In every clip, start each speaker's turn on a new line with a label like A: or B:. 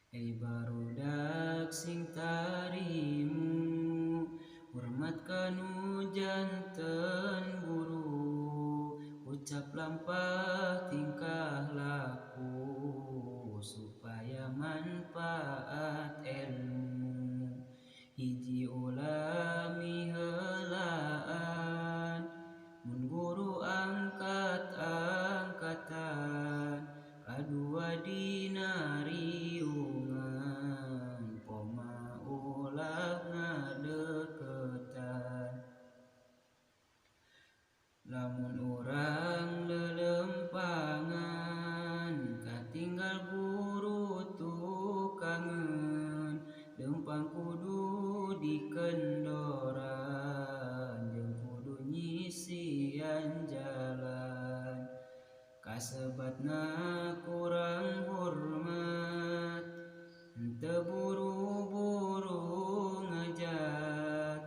A: Barudak sing tarimu, hormat kanu janten guru, ucap lampah tingkah laku, supaya manfaat ilmu. Hiji ulami helaan, mun guru angkat-angkatan, kadua dina riungan, poma ulah ngadeukeutan. Lamun urang lelempangan, katinggal guru tukangeun, lempang kudu dikendoran, jeung kudu nyisian jalan. Kasebatna kurang hormat, henteu buru-buru ngajak,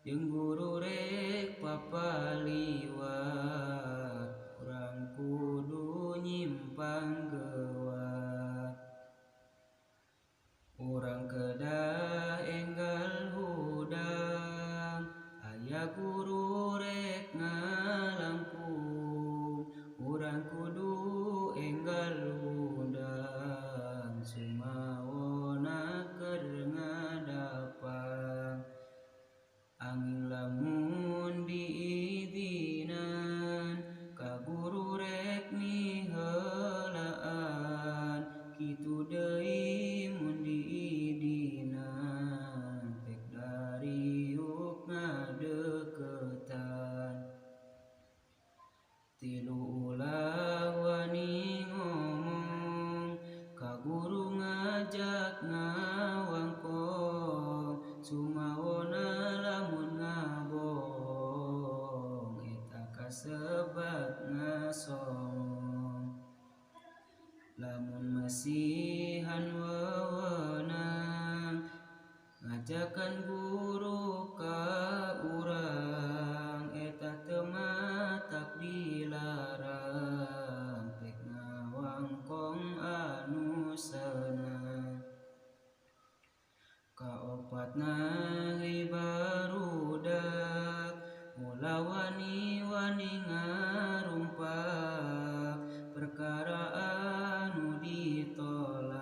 A: jeung guru rek papaliwat, urang kudu nyimpang geuwat. Urang kedah enggal hudang, aya guru rek ngalangkung, urang kudu enggal hudang, sumawona keur ngadapang. Angin lamun diizinan, ka guru rek miheulaan, kitu deui mun diidinan, tek dariuk ngadeukeutan. Tilu ulah wani ngomong, ka guru ngajak ngawangkong, sumawona lamun ngabohong, eta kasebat ngasongong. Lamun mesihan wewenang, ngajakan guru ka urang, eta teu matak dilarang, pek ngawangkong anu seunang. Kaopatna hei barudak, ulah wani-wani ngarumpak, perkara anu ditolak,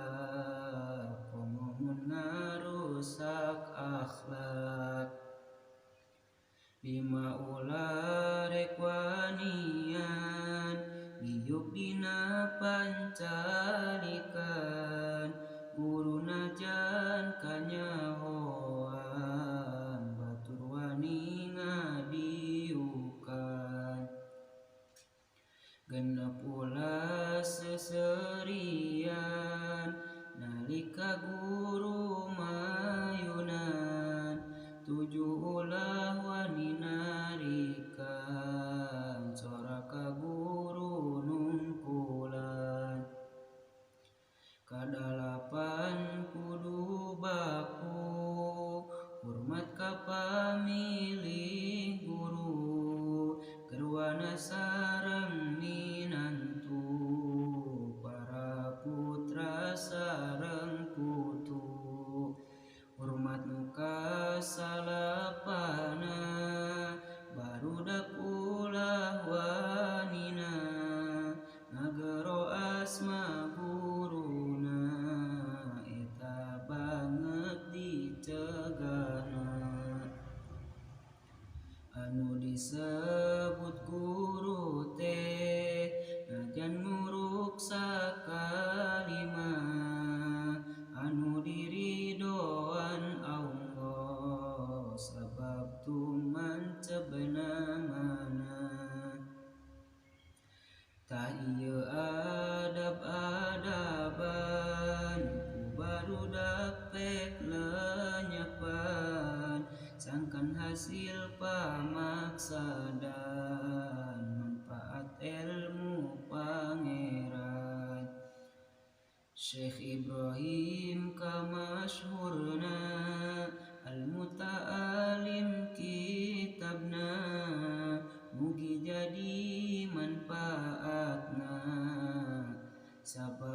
A: komo mun ngarusak akhlak. Lima ulah rek wanian, giuk dina pancalikan, guru najan kanyahoan, batur wani ngadiukan. Genep ulah seserian, nalika guru mayunan, tujuh ulah wani narikan, sora ka guru nungkulan. Kadalapan kudu baku, hormat ka pamilih guru, gerwana sareng minantu, para putra sareng putu. Hormat nu kasalapana, barudak ulah wanina, ngagero asma guruna, eta banget dicegahna. Anu disebut guru teh, najan nguruk sakalima, anu diridoan Allah, sabab tuman cebenamana. Tah ieu adab-adaban, ku barudak pek lenyepan, sangkan hasil pamaksadan, manfaat ilmu pangeran. Syekh Ibrahim kamasyhurna, al-muta'alim kitabna, mugi jadi manfaatna, sabab